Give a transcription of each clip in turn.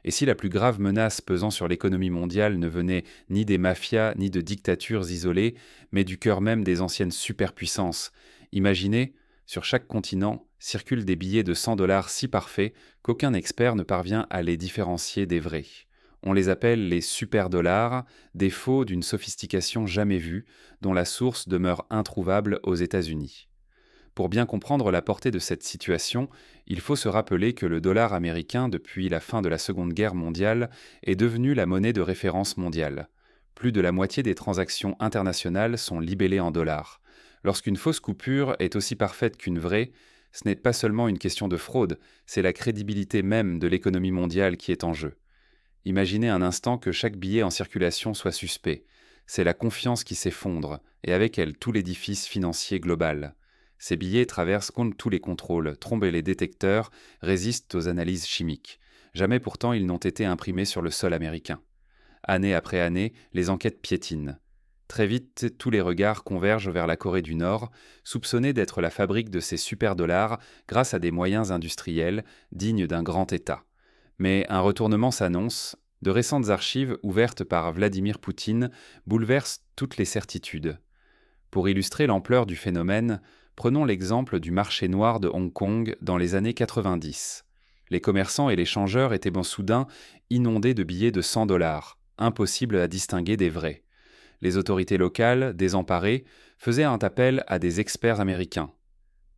Et si la plus grave menace pesant sur l'économie mondiale ne venait ni des mafias ni de dictatures isolées, mais du cœur même des anciennes superpuissances, imaginez, sur chaque continent circulent des billets de 100 dollars si parfaits qu'aucun expert ne parvient à les différencier des vrais. On les appelle les super-dollars, des faux d'une sophistication jamais vue, dont la source demeure introuvable aux États-Unis. Pour bien comprendre la portée de cette situation, il faut se rappeler que le dollar américain, depuis la fin de la Seconde Guerre mondiale, est devenu la monnaie de référence mondiale. Plus de la moitié des transactions internationales sont libellées en dollars. Lorsqu'une fausse coupure est aussi parfaite qu'une vraie, ce n'est pas seulement une question de fraude, c'est la crédibilité même de l'économie mondiale qui est en jeu. Imaginez un instant que chaque billet en circulation soit suspect. C'est la confiance qui s'effondre, et avec elle tout l'édifice financier global. Ces billets traversent contre tous les contrôles, trompent les détecteurs, résistent aux analyses chimiques. Jamais pourtant ils n'ont été imprimés sur le sol américain. Année après année, les enquêtes piétinent. Très vite, tous les regards convergent vers la Corée du Nord, soupçonnée d'être la fabrique de ces super-dollars grâce à des moyens industriels dignes d'un grand État. Mais un retournement s'annonce. De récentes archives ouvertes par Vladimir Poutine bouleversent toutes les certitudes. Pour illustrer l'ampleur du phénomène, prenons l'exemple du marché noir de Hong Kong dans les années 90. Les commerçants et les changeurs étaient soudain inondés de billets de 100 dollars, impossible à distinguer des vrais. Les autorités locales, désemparées, faisaient un appel à des experts américains.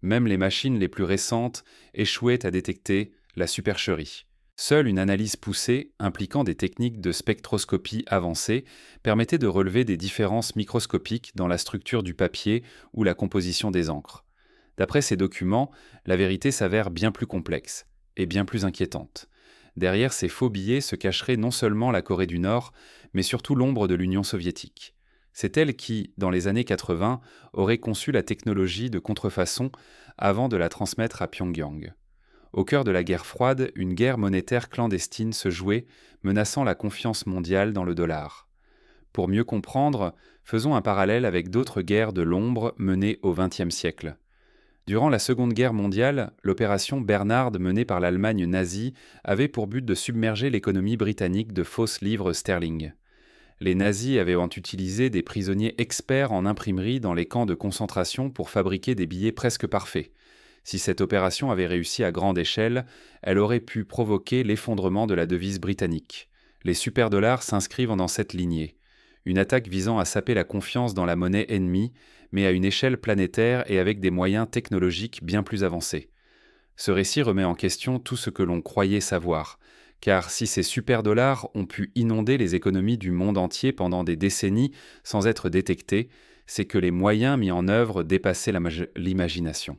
Même les machines les plus récentes échouaient à détecter la supercherie. Seule une analyse poussée, impliquant des techniques de spectroscopie avancées, permettait de relever des différences microscopiques dans la structure du papier ou la composition des encres. D'après ces documents, la vérité s'avère bien plus complexe et bien plus inquiétante. Derrière ces faux billets se cacherait non seulement la Corée du Nord, mais surtout l'ombre de l'Union soviétique. C'est elle qui, dans les années 80, aurait conçu la technologie de contrefaçon avant de la transmettre à Pyongyang. Au cœur de la guerre froide, une guerre monétaire clandestine se jouait, menaçant la confiance mondiale dans le dollar. Pour mieux comprendre, faisons un parallèle avec d'autres guerres de l'ombre menées au XXe siècle. Durant la Seconde Guerre mondiale, l'opération Bernard menée par l'Allemagne nazie avait pour but de submerger l'économie britannique de fausses livres sterling. Les nazis avaient utilisé des prisonniers experts en imprimerie dans les camps de concentration pour fabriquer des billets presque parfaits. Si cette opération avait réussi à grande échelle, elle aurait pu provoquer l'effondrement de la devise britannique. Les superdollars s'inscrivent dans cette lignée. Une attaque visant à saper la confiance dans la monnaie ennemie, mais à une échelle planétaire et avec des moyens technologiques bien plus avancés. Ce récit remet en question tout ce que l'on croyait savoir, car si ces superdollars ont pu inonder les économies du monde entier pendant des décennies sans être détectés, c'est que les moyens mis en œuvre dépassaient l'imagination.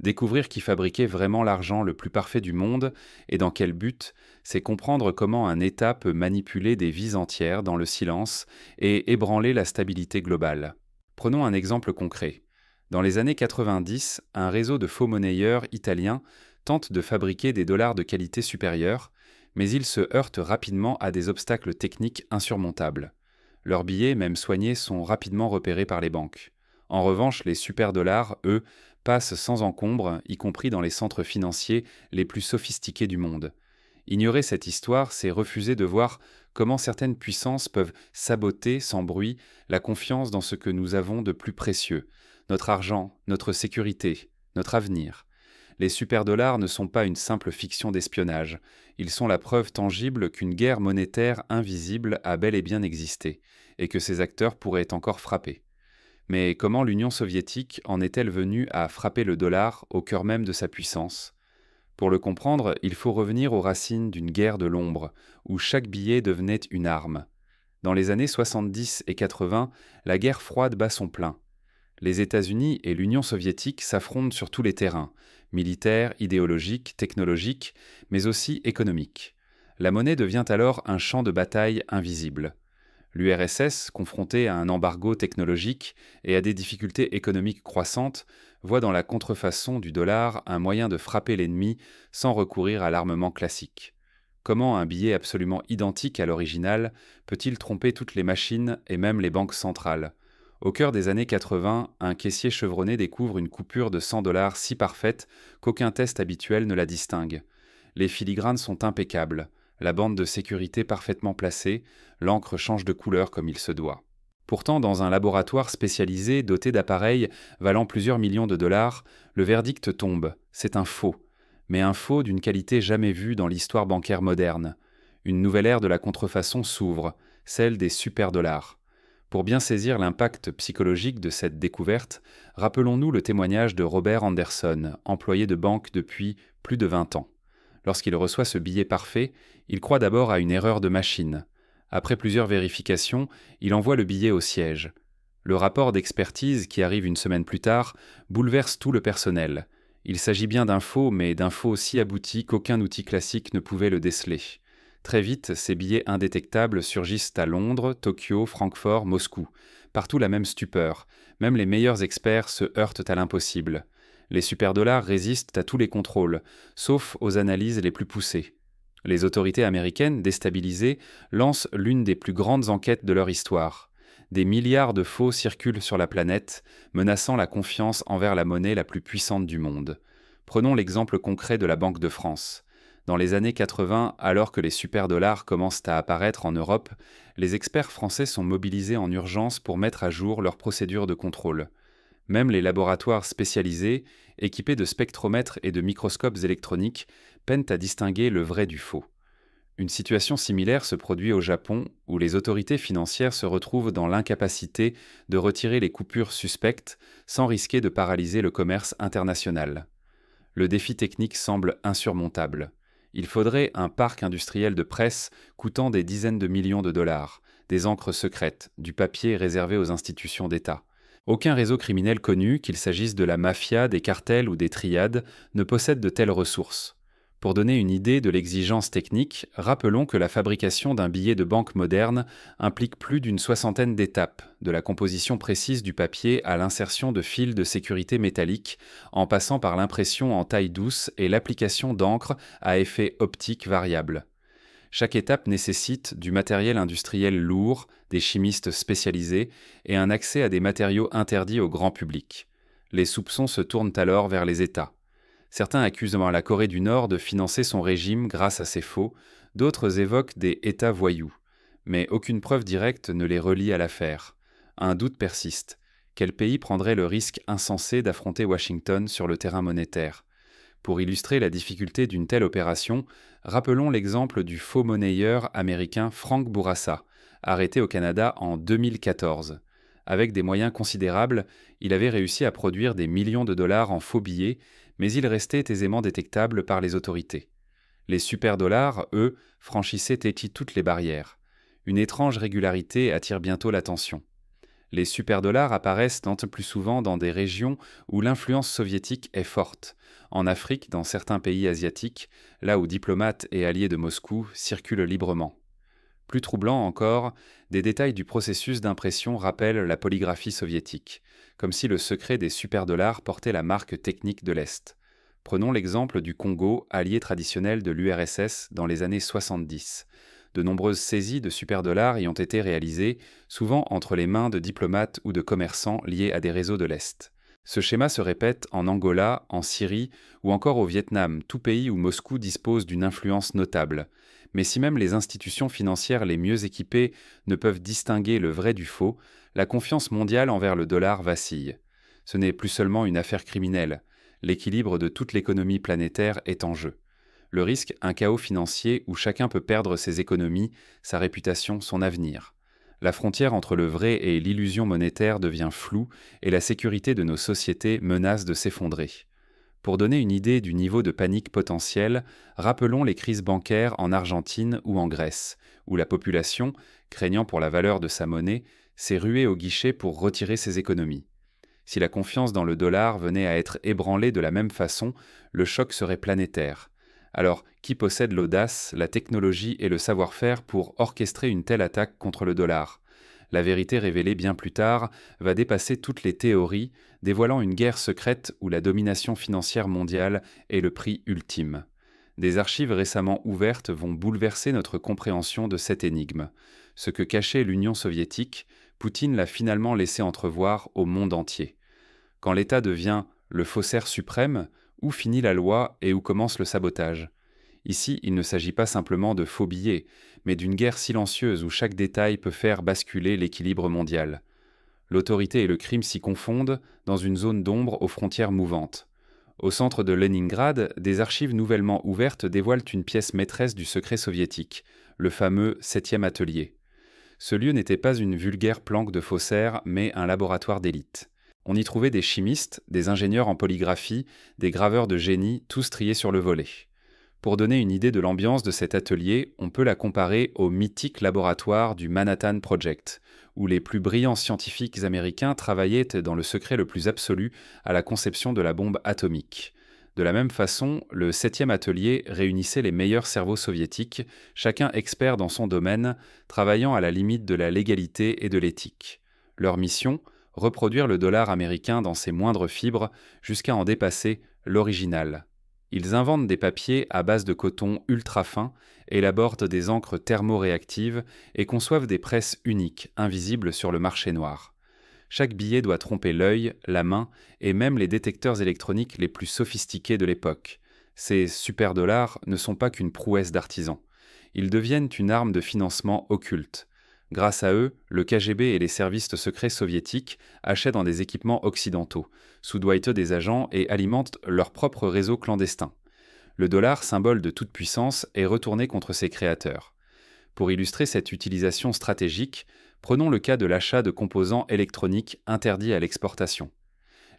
Découvrir qui fabriquait vraiment l'argent le plus parfait du monde et dans quel but, c'est comprendre comment un État peut manipuler des vies entières dans le silence et ébranler la stabilité globale. Prenons un exemple concret. Dans les années 90, un réseau de faux monnayeurs italiens tente de fabriquer des dollars de qualité supérieure, mais ils se heurtent rapidement à des obstacles techniques insurmontables. Leurs billets, même soignés, sont rapidement repérés par les banques. En revanche, les superdollars, eux, passent sans encombre, y compris dans les centres financiers les plus sophistiqués du monde. Ignorer cette histoire, c'est refuser de voir comment certaines puissances peuvent saboter sans bruit la confiance dans ce que nous avons de plus précieux, notre argent, notre sécurité, notre avenir. Les superdollars ne sont pas une simple fiction d'espionnage, ils sont la preuve tangible qu'une guerre monétaire invisible a bel et bien existé, et que ses acteurs pourraient encore frapper. Mais comment l'Union soviétique en est-elle venue à frapper le dollar au cœur même de sa puissance ? Pour le comprendre, il faut revenir aux racines d'une guerre de l'ombre, où chaque billet devenait une arme. Dans les années 70 et 80, la guerre froide bat son plein. Les États-Unis et l'Union soviétique s'affrontent sur tous les terrains, militaires, idéologiques, technologiques, mais aussi économiques. La monnaie devient alors un champ de bataille invisible. L'URSS, confrontée à un embargo technologique et à des difficultés économiques croissantes, voit dans la contrefaçon du dollar un moyen de frapper l'ennemi sans recourir à l'armement classique. Comment un billet absolument identique à l'original peut-il tromper toutes les machines et même les banques centrales ? Au cœur des années 80, un caissier chevronné découvre une coupure de 100 dollars si parfaite qu'aucun test habituel ne la distingue. Les filigranes sont impeccables. la bande de sécurité parfaitement placée, l'encre change de couleur comme il se doit. Pourtant, dans un laboratoire spécialisé doté d'appareils valant plusieurs millions de dollars, le verdict tombe, c'est un faux. Mais un faux d'une qualité jamais vue dans l'histoire bancaire moderne. Une nouvelle ère de la contrefaçon s'ouvre, celle des superdollars. Pour bien saisir l'impact psychologique de cette découverte, rappelons-nous le témoignage de Robert Anderson, employé de banque depuis plus de 20 ans. Lorsqu'il reçoit ce billet parfait, il croit d'abord à une erreur de machine. Après plusieurs vérifications, il envoie le billet au siège. Le rapport d'expertise, qui arrive une semaine plus tard, bouleverse tout le personnel. Il s'agit bien d'un faux, mais d'un faux aussi abouti qu'aucun outil classique ne pouvait le déceler. Très vite, ces billets indétectables surgissent à Londres, Tokyo, Francfort, Moscou. Partout la même stupeur. Même les meilleurs experts se heurtent à l'impossible. Les superdollars résistent à tous les contrôles, sauf aux analyses les plus poussées. Les autorités américaines, déstabilisées, lancent l'une des plus grandes enquêtes de leur histoire. Des milliards de faux circulent sur la planète, menaçant la confiance envers la monnaie la plus puissante du monde. Prenons l'exemple concret de la Banque de France. Dans les années 80, alors que les superdollars commencent à apparaître en Europe, les experts français sont mobilisés en urgence pour mettre à jour leurs procédures de contrôle. Même les laboratoires spécialisés, équipés de spectromètres et de microscopes électroniques, peinent à distinguer le vrai du faux. Une situation similaire se produit au Japon, où les autorités financières se retrouvent dans l'incapacité de retirer les coupures suspectes sans risquer de paralyser le commerce international. Le défi technique semble insurmontable. Il faudrait un parc industriel de presse coûtant des dizaines de millions de dollars, des encres secrètes, du papier réservé aux institutions d'État. Aucun réseau criminel connu, qu'il s'agisse de la mafia, des cartels ou des triades, ne possède de telles ressources. Pour donner une idée de l'exigence technique, rappelons que la fabrication d'un billet de banque moderne implique plus d'une soixantaine d'étapes, de la composition précise du papier à l'insertion de fils de sécurité métalliques, en passant par l'impression en taille douce et l'application d'encre à effet optique variable. Chaque étape nécessite du matériel industriel lourd, des chimistes spécialisés et un accès à des matériaux interdits au grand public. Les soupçons se tournent alors vers les États. Certains accusent la Corée du Nord de financer son régime grâce à ces faux, d'autres évoquent des États voyous. Mais aucune preuve directe ne les relie à l'affaire. Un doute persiste. Quel pays prendrait le risque insensé d'affronter Washington sur le terrain monétaire ? Pour illustrer la difficulté d'une telle opération, rappelons l'exemple du faux monnayeur américain Frank Bourassa, arrêté au Canada en 2014. Avec des moyens considérables, il avait réussi à produire des millions de dollars en faux billets, mais il restait aisément détectable par les autorités. Les superdollars, eux, franchissaient toutes les barrières. Une étrange régularité attire bientôt l'attention. Les superdollars apparaissent tant plus souvent dans des régions où l'influence soviétique est forte. En Afrique, dans certains pays asiatiques, là où diplomates et alliés de Moscou circulent librement. Plus troublant encore, des détails du processus d'impression rappellent la polygraphie soviétique, comme si le secret des superdollars portait la marque technique de l'Est. Prenons l'exemple du Congo, allié traditionnel de l'URSS dans les années 70. De nombreuses saisies de superdollars y ont été réalisées, souvent entre les mains de diplomates ou de commerçants liés à des réseaux de l'Est. Ce schéma se répète en Angola, en Syrie ou encore au Vietnam, tout pays où Moscou dispose d'une influence notable. Mais si même les institutions financières les mieux équipées ne peuvent distinguer le vrai du faux, la confiance mondiale envers le dollar vacille. Ce n'est plus seulement une affaire criminelle. L'équilibre de toute l'économie planétaire est en jeu. Le risque, un chaos financier où chacun peut perdre ses économies, sa réputation, son avenir. La frontière entre le vrai et l'illusion monétaire devient floue et la sécurité de nos sociétés menace de s'effondrer. Pour donner une idée du niveau de panique potentiel, rappelons les crises bancaires en Argentine ou en Grèce, où la population, craignant pour la valeur de sa monnaie, s'est ruée au guichet pour retirer ses économies. Si la confiance dans le dollar venait à être ébranlée de la même façon, le choc serait planétaire. Alors, qui possède l'audace, la technologie et le savoir-faire pour orchestrer une telle attaque contre le dollar ? La vérité révélée bien plus tard va dépasser toutes les théories, dévoilant une guerre secrète où la domination financière mondiale est le prix ultime. Des archives récemment ouvertes vont bouleverser notre compréhension de cette énigme. Ce que cachait l'Union soviétique, Poutine l'a finalement laissé entrevoir au monde entier. Quand l'État devient le faussaire suprême, où finit la loi et où commence le sabotage ? Ici, il ne s'agit pas simplement de faux billets, mais d'une guerre silencieuse où chaque détail peut faire basculer l'équilibre mondial. L'autorité et le crime s'y confondent dans une zone d'ombre aux frontières mouvantes. Au centre de Leningrad, des archives nouvellement ouvertes dévoilent une pièce maîtresse du secret soviétique, le fameux 7e atelier. Ce lieu n'était pas une vulgaire planque de faussaires, mais un laboratoire d'élite. On y trouvait des chimistes, des ingénieurs en polygraphie, des graveurs de génie, tous triés sur le volet. Pour donner une idée de l'ambiance de cet atelier, on peut la comparer au mythique laboratoire du Manhattan Project, où les plus brillants scientifiques américains travaillaient dans le secret le plus absolu à la conception de la bombe atomique. De la même façon, le 7e atelier réunissait les meilleurs cerveaux soviétiques, chacun expert dans son domaine, travaillant à la limite de la légalité et de l'éthique. Leur mission, reproduire le dollar américain dans ses moindres fibres jusqu'à en dépasser l'original. Ils inventent des papiers à base de coton ultra fin, élaborent des encres thermoréactives et conçoivent des presses uniques, invisibles sur le marché noir. Chaque billet doit tromper l'œil, la main et même les détecteurs électroniques les plus sophistiqués de l'époque. Ces super-dollars ne sont pas qu'une prouesse d'artisans. Ils deviennent une arme de financement occulte. Grâce à eux, le KGB et les services secrets soviétiques achètent dans des équipements occidentaux, soudoient des agents et alimentent leur propre réseau clandestin. Le dollar, symbole de toute puissance, est retourné contre ses créateurs. Pour illustrer cette utilisation stratégique, prenons le cas de l'achat de composants électroniques interdits à l'exportation.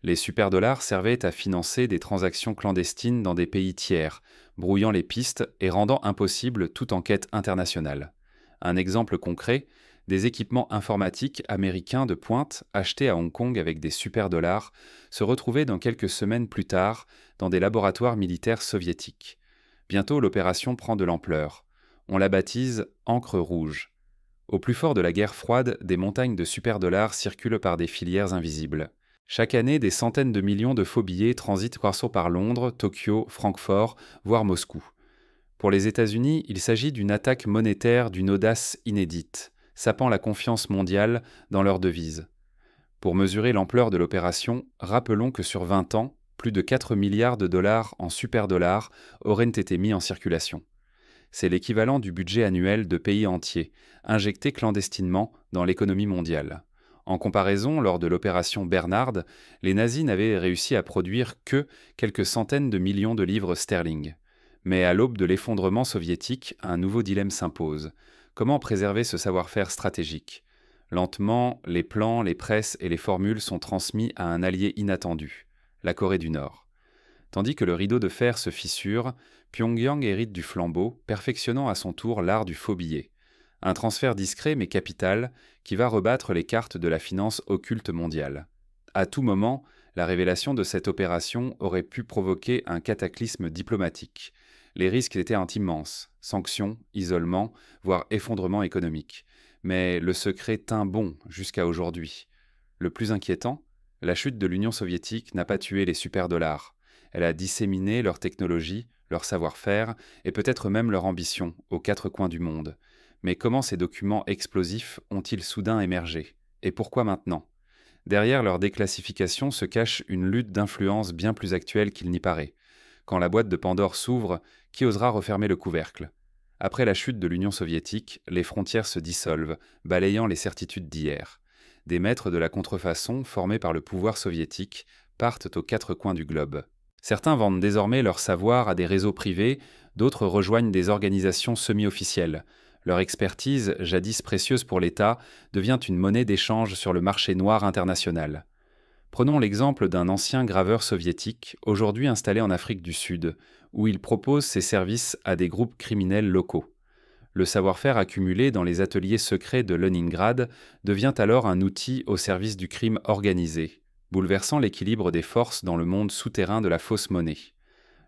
Les superdollars servaient à financer des transactions clandestines dans des pays tiers, brouillant les pistes et rendant impossible toute enquête internationale. Un exemple concret, des équipements informatiques américains de pointe achetés à Hong Kong avec des superdollars se retrouvaient dans quelques semaines plus tard dans des laboratoires militaires soviétiques. Bientôt, l'opération prend de l'ampleur. On la baptise « encre rouge ». Au plus fort de la guerre froide, des montagnes de superdollars circulent par des filières invisibles. Chaque année, des centaines de millions de faux billets transitent par Londres, Tokyo, Francfort, voire Moscou. Pour les États-Unis, il s'agit d'une attaque monétaire d'une audace inédite, sapant la confiance mondiale dans leur devise. Pour mesurer l'ampleur de l'opération, rappelons que sur 20 ans, plus de 4 milliards de dollars en superdollars auraient été mis en circulation. C'est l'équivalent du budget annuel de pays entiers, injecté clandestinement dans l'économie mondiale. En comparaison, lors de l'opération Bernard, les nazis n'avaient réussi à produire que quelques centaines de millions de livres sterling. Mais à l'aube de l'effondrement soviétique, un nouveau dilemme s'impose. Comment préserver ce savoir-faire stratégique ? Lentement, les plans, les presses et les formules sont transmis à un allié inattendu, la Corée du Nord. Tandis que le rideau de fer se fissure, Pyongyang hérite du flambeau, perfectionnant à son tour l'art du faux billet. Un transfert discret mais capital qui va rebattre les cartes de la finance occulte mondiale. À tout moment, la révélation de cette opération aurait pu provoquer un cataclysme diplomatique. Les risques étaient immenses, sanctions, isolement, voire effondrement économique. Mais le secret tint bon jusqu'à aujourd'hui. Le plus inquiétant, la chute de l'Union soviétique n'a pas tué les superdollars. Elle a disséminé leur technologie, leur savoir-faire et peut-être même leur ambition aux quatre coins du monde. Mais comment ces documents explosifs ont-ils soudain émergé ? Et pourquoi maintenant ? Derrière leur déclassification se cache une lutte d'influence bien plus actuelle qu'il n'y paraît. Quand la boîte de Pandore s'ouvre, qui osera refermer le couvercle ? Après la chute de l'Union soviétique, les frontières se dissolvent, balayant les certitudes d'hier. Des maîtres de la contrefaçon, formés par le pouvoir soviétique, partent aux quatre coins du globe. Certains vendent désormais leur savoir à des réseaux privés, d'autres rejoignent des organisations semi-officielles. Leur expertise, jadis précieuse pour l'État, devient une monnaie d'échange sur le marché noir international. Prenons l'exemple d'un ancien graveur soviétique, aujourd'hui installé en Afrique du Sud, où il propose ses services à des groupes criminels locaux. Le savoir-faire accumulé dans les ateliers secrets de Leningrad devient alors un outil au service du crime organisé, bouleversant l'équilibre des forces dans le monde souterrain de la fausse monnaie.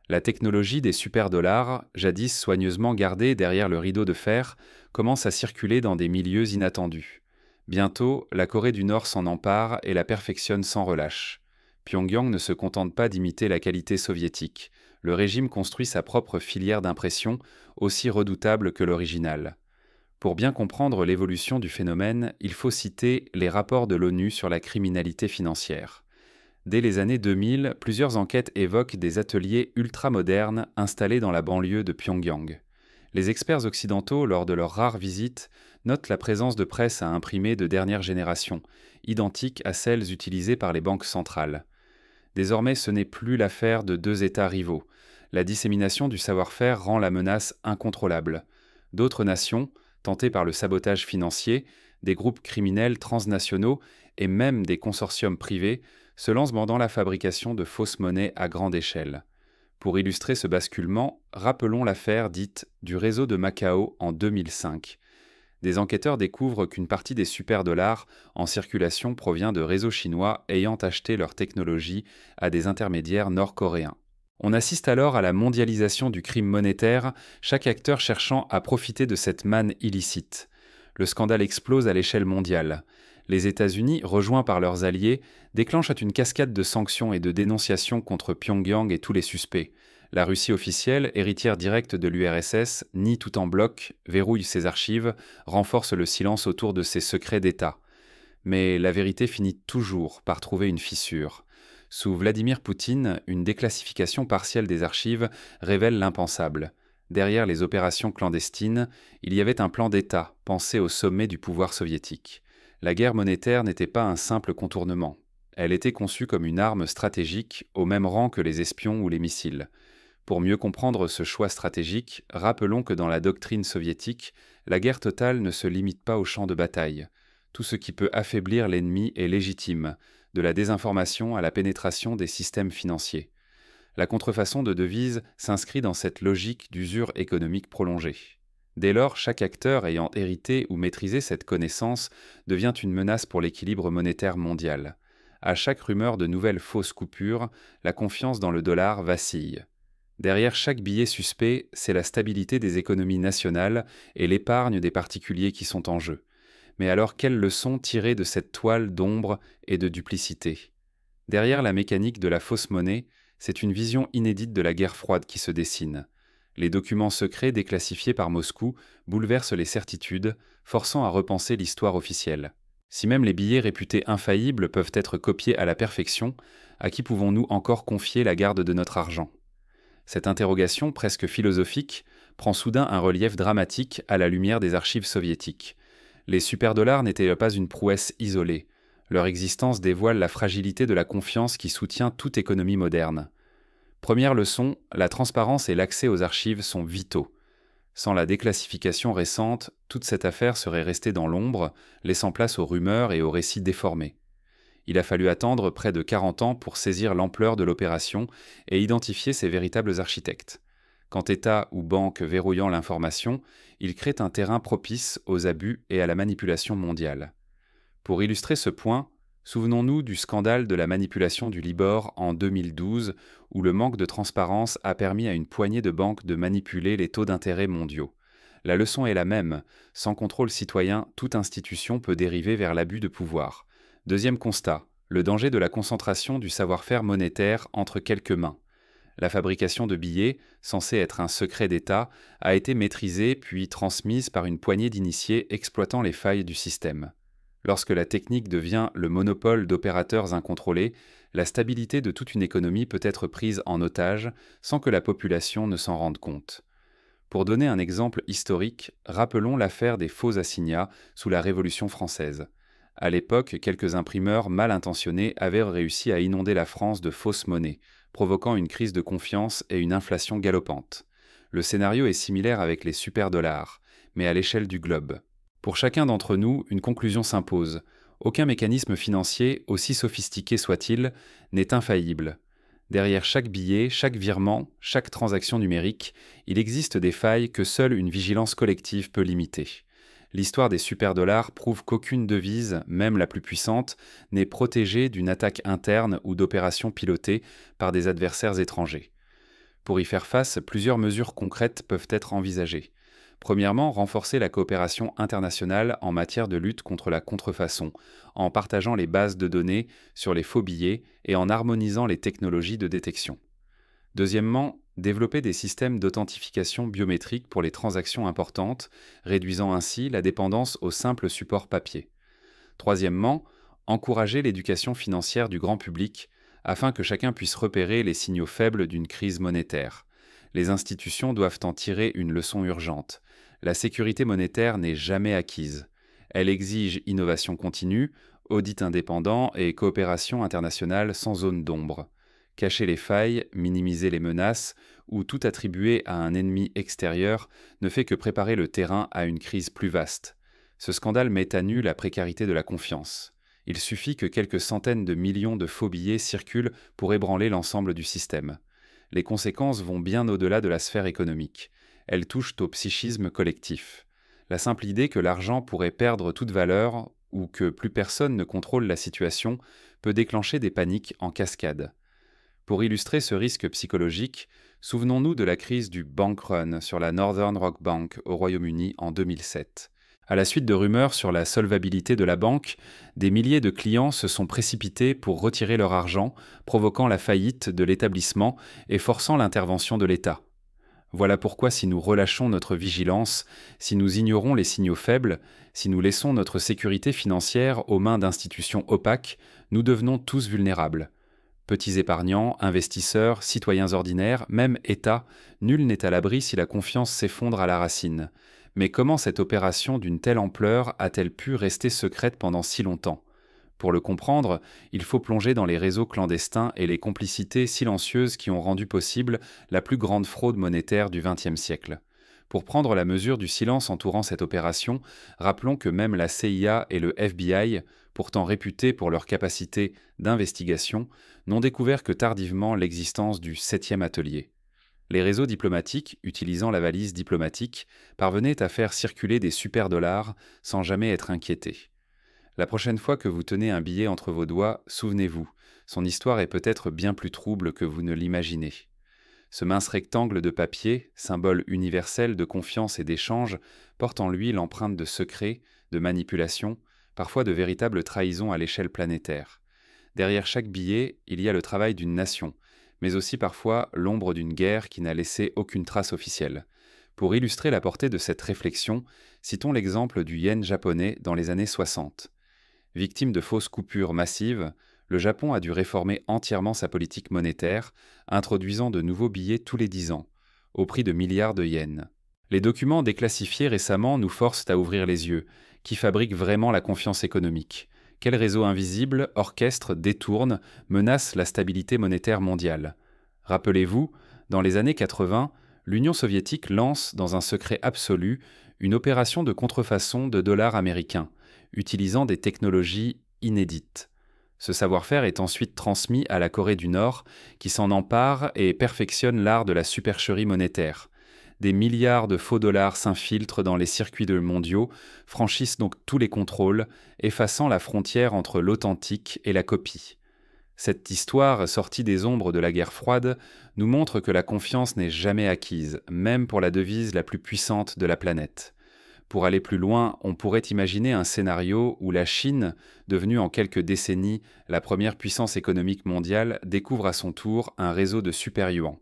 La technologie des superdollars, jadis soigneusement gardée derrière le rideau de fer, commence à circuler dans des milieux inattendus. Bientôt, la Corée du Nord s'en empare et la perfectionne sans relâche. Pyongyang ne se contente pas d'imiter la qualité soviétique. Le régime construit sa propre filière d'impression, aussi redoutable que l'original. Pour bien comprendre l'évolution du phénomène, il faut citer les rapports de l'ONU sur la criminalité financière. Dès les années 2000, plusieurs enquêtes évoquent des ateliers ultramodernes installés dans la banlieue de Pyongyang. Les experts occidentaux, lors de leur rare visite, notent la présence de presses à imprimer de dernière génération, identiques à celles utilisées par les banques centrales. Désormais, ce n'est plus l'affaire de deux États rivaux. La dissémination du savoir-faire rend la menace incontrôlable. D'autres nations, tentées par le sabotage financier, des groupes criminels transnationaux et même des consortiums privés, se lancent dans la fabrication de fausses monnaies à grande échelle. Pour illustrer ce basculement, rappelons l'affaire dite du réseau de Macao en 2005. Des enquêteurs découvrent qu'une partie des superdollars en circulation provient de réseaux chinois ayant acheté leur technologie à des intermédiaires nord-coréens. On assiste alors à la mondialisation du crime monétaire, chaque acteur cherchant à profiter de cette manne illicite. Le scandale explose à l'échelle mondiale. Les États-Unis, rejoints par leurs alliés, déclenchent une cascade de sanctions et de dénonciations contre Pyongyang et tous les suspects. La Russie officielle, héritière directe de l'URSS, nie tout en bloc, verrouille ses archives, renforce le silence autour de ses secrets d'État. Mais la vérité finit toujours par trouver une fissure. Sous Vladimir Poutine, une déclassification partielle des archives révèle l'impensable. Derrière les opérations clandestines, il y avait un plan d'État pensé au sommet du pouvoir soviétique. La guerre monétaire n'était pas un simple contournement. Elle était conçue comme une arme stratégique, au même rang que les espions ou les missiles. Pour mieux comprendre ce choix stratégique, rappelons que dans la doctrine soviétique, la guerre totale ne se limite pas au champ de bataille. Tout ce qui peut affaiblir l'ennemi est légitime, de la désinformation à la pénétration des systèmes financiers. La contrefaçon de devises s'inscrit dans cette logique d'usure économique prolongée. Dès lors, chaque acteur ayant hérité ou maîtrisé cette connaissance devient une menace pour l'équilibre monétaire mondial. À chaque rumeur de nouvelles fausses coupures, la confiance dans le dollar vacille. Derrière chaque billet suspect, c'est la stabilité des économies nationales et l'épargne des particuliers qui sont en jeu. Mais alors, quelles leçons tirer de cette toile d'ombre et de duplicité ? Derrière la mécanique de la fausse monnaie, c'est une vision inédite de la guerre froide qui se dessine. Les documents secrets déclassifiés par Moscou bouleversent les certitudes, forçant à repenser l'histoire officielle. Si même les billets réputés infaillibles peuvent être copiés à la perfection, à qui pouvons-nous encore confier la garde de notre argent ? Cette interrogation, presque philosophique, prend soudain un relief dramatique à la lumière des archives soviétiques. Les superdollars n'étaient pas une prouesse isolée. Leur existence dévoile la fragilité de la confiance qui soutient toute économie moderne. Première leçon, la transparence et l'accès aux archives sont vitaux. Sans la déclassification récente, toute cette affaire serait restée dans l'ombre, laissant place aux rumeurs et aux récits déformés. Il a fallu attendre près de 40 ans pour saisir l'ampleur de l'opération et identifier ses véritables architectes. Quand État ou banque verrouillant l'information, il crée un terrain propice aux abus et à la manipulation mondiale. Pour illustrer ce point, souvenons-nous du scandale de la manipulation du Libor en 2012, où le manque de transparence a permis à une poignée de banques de manipuler les taux d'intérêt mondiaux. La leçon est la même, sans contrôle citoyen, toute institution peut dériver vers l'abus de pouvoir. Deuxième constat, le danger de la concentration du savoir-faire monétaire entre quelques mains. La fabrication de billets, censée être un secret d'État, a été maîtrisée puis transmise par une poignée d'initiés exploitant les failles du système. Lorsque la technique devient le monopole d'opérateurs incontrôlés, la stabilité de toute une économie peut être prise en otage sans que la population ne s'en rende compte. Pour donner un exemple historique, rappelons l'affaire des faux assignats sous la Révolution française. À l'époque, quelques imprimeurs mal intentionnés avaient réussi à inonder la France de fausses monnaies, provoquant une crise de confiance et une inflation galopante. Le scénario est similaire avec les superdollars, mais à l'échelle du globe. Pour chacun d'entre nous, une conclusion s'impose. Aucun mécanisme financier, aussi sophistiqué soit-il, n'est infaillible. Derrière chaque billet, chaque virement, chaque transaction numérique, il existe des failles que seule une vigilance collective peut limiter. L'histoire des superdollars prouve qu'aucune devise, même la plus puissante, n'est protégée d'une attaque interne ou d'opérations pilotées par des adversaires étrangers. Pour y faire face, plusieurs mesures concrètes peuvent être envisagées. Premièrement, renforcer la coopération internationale en matière de lutte contre la contrefaçon, en partageant les bases de données sur les faux billets et en harmonisant les technologies de détection. Deuxièmement, développer des systèmes d'authentification biométrique pour les transactions importantes, réduisant ainsi la dépendance au simple support papier. Troisièmement, encourager l'éducation financière du grand public afin que chacun puisse repérer les signaux faibles d'une crise monétaire. Les institutions doivent en tirer une leçon urgente. La sécurité monétaire n'est jamais acquise. Elle exige innovation continue, audit indépendant et coopération internationale sans zone d'ombre. Cacher les failles, minimiser les menaces ou tout attribuer à un ennemi extérieur ne fait que préparer le terrain à une crise plus vaste. Ce scandale met à nu la précarité de la confiance. Il suffit que quelques centaines de millions de faux billets circulent pour ébranler l'ensemble du système. Les conséquences vont bien au-delà de la sphère économique. Elles touchent au psychisme collectif. La simple idée que l'argent pourrait perdre toute valeur ou que plus personne ne contrôle la situation peut déclencher des paniques en cascade. Pour illustrer ce risque psychologique, souvenons-nous de la crise du bank run sur la Northern Rock Bank au Royaume-Uni en 2007. À la suite de rumeurs sur la solvabilité de la banque, des milliers de clients se sont précipités pour retirer leur argent, provoquant la faillite de l'établissement et forçant l'intervention de l'État. Voilà pourquoi si nous relâchons notre vigilance, si nous ignorons les signaux faibles, si nous laissons notre sécurité financière aux mains d'institutions opaques, nous devenons tous vulnérables. Petits épargnants, investisseurs, citoyens ordinaires, même États, nul n'est à l'abri si la confiance s'effondre à la racine. Mais comment cette opération d'une telle ampleur a-t-elle pu rester secrète pendant si longtemps ? Pour le comprendre, il faut plonger dans les réseaux clandestins et les complicités silencieuses qui ont rendu possible la plus grande fraude monétaire du XXe siècle. Pour prendre la mesure du silence entourant cette opération, rappelons que même la CIA et le FBI, pourtant réputés pour leur capacité d'investigation, n'ont découvert que tardivement l'existence du 7e atelier. Les réseaux diplomatiques, utilisant la valise diplomatique, parvenaient à faire circuler des superdollars sans jamais être inquiétés. La prochaine fois que vous tenez un billet entre vos doigts, souvenez-vous, son histoire est peut-être bien plus trouble que vous ne l'imaginez. Ce mince rectangle de papier, symbole universel de confiance et d'échange, porte en lui l'empreinte de secret, de manipulation, parfois de véritable trahison à l'échelle planétaire. Derrière chaque billet, il y a le travail d'une nation, mais aussi parfois l'ombre d'une guerre qui n'a laissé aucune trace officielle. Pour illustrer la portée de cette réflexion, citons l'exemple du yen japonais dans les années 60. Victime de fausses coupures massives, le Japon a dû réformer entièrement sa politique monétaire, introduisant de nouveaux billets tous les 10 ans, au prix de milliards de yens. Les documents déclassifiés récemment nous forcent à ouvrir les yeux. Qui fabrique vraiment la confiance économique ? Quel réseau invisible, orchestre, détourne, menace la stabilité monétaire mondiale ? Rappelez-vous, dans les années 80, l'Union soviétique lance, dans un secret absolu, une opération de contrefaçon de dollars américains, utilisant des technologies inédites. Ce savoir-faire est ensuite transmis à la Corée du Nord, qui s'en empare et perfectionne l'art de la supercherie monétaire. Des milliards de faux dollars s'infiltrent dans les circuits mondiaux, franchissent donc tous les contrôles, effaçant la frontière entre l'authentique et la copie. Cette histoire, sortie des ombres de la guerre froide, nous montre que la confiance n'est jamais acquise, même pour la devise la plus puissante de la planète. Pour aller plus loin, on pourrait imaginer un scénario où la Chine, devenue en quelques décennies la première puissance économique mondiale, découvre à son tour un réseau de super-yuans.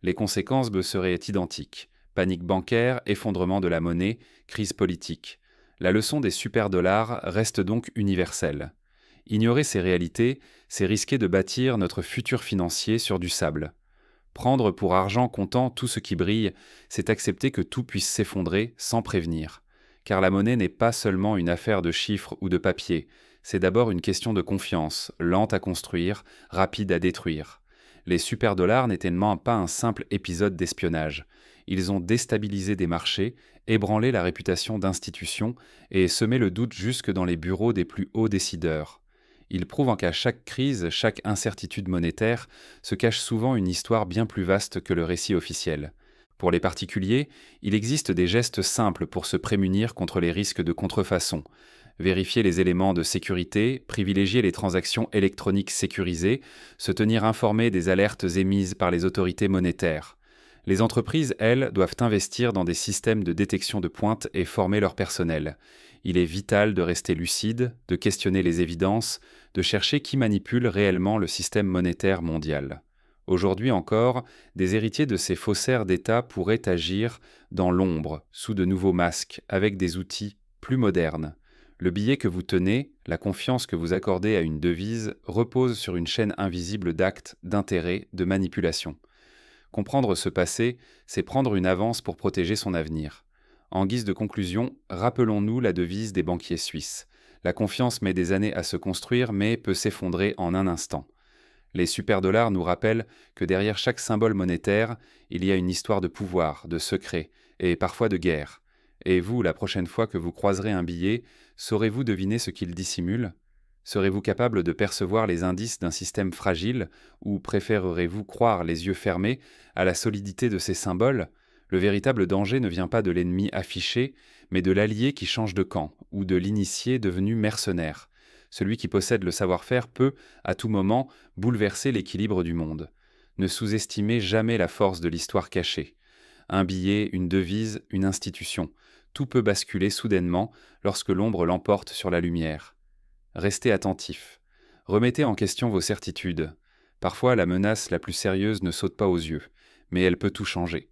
Les conséquences seraient identiques. Panique bancaire, effondrement de la monnaie, crise politique. La leçon des superdollars reste donc universelle. Ignorer ces réalités, c'est risquer de bâtir notre futur financier sur du sable. Prendre pour argent comptant tout ce qui brille, c'est accepter que tout puisse s'effondrer sans prévenir. Car la monnaie n'est pas seulement une affaire de chiffres ou de papier, c'est d'abord une question de confiance, lente à construire, rapide à détruire. Les superdollars n'étaient pas un simple épisode d'espionnage. Ils ont déstabilisé des marchés, ébranlé la réputation d'institutions et semé le doute jusque dans les bureaux des plus hauts décideurs. Ils prouvent qu'à chaque crise, chaque incertitude monétaire, se cache souvent une histoire bien plus vaste que le récit officiel. Pour les particuliers, il existe des gestes simples pour se prémunir contre les risques de contrefaçon. Vérifier les éléments de sécurité, privilégier les transactions électroniques sécurisées, se tenir informé des alertes émises par les autorités monétaires. Les entreprises, elles, doivent investir dans des systèmes de détection de pointe et former leur personnel. Il est vital de rester lucide, de questionner les évidences, de chercher qui manipule réellement le système monétaire mondial. Aujourd'hui encore, des héritiers de ces faussaires d'État pourraient agir dans l'ombre, sous de nouveaux masques, avec des outils plus modernes. Le billet que vous tenez, la confiance que vous accordez à une devise, repose sur une chaîne invisible d'actes, d'intérêts, de manipulation. Comprendre ce passé, c'est prendre une avance pour protéger son avenir. En guise de conclusion, rappelons-nous la devise des banquiers suisses. La confiance met des années à se construire, mais peut s'effondrer en un instant. Les superdollars nous rappellent que derrière chaque symbole monétaire, il y a une histoire de pouvoir, de secret, et parfois de guerre. Et vous, la prochaine fois que vous croiserez un billet, saurez-vous deviner ce qu'il dissimule? Serez-vous capable de percevoir les indices d'un système fragile, ou préférerez-vous croire les yeux fermés à la solidité de ces symboles? Le véritable danger ne vient pas de l'ennemi affiché, mais de l'allié qui change de camp, ou de l'initié devenu mercenaire. Celui qui possède le savoir-faire peut, à tout moment, bouleverser l'équilibre du monde. Ne sous-estimez jamais la force de l'histoire cachée. Un billet, une devise, une institution. Tout peut basculer soudainement lorsque l'ombre l'emporte sur la lumière. Restez attentif. Remettez en question vos certitudes. Parfois, la menace la plus sérieuse ne saute pas aux yeux, mais elle peut tout changer.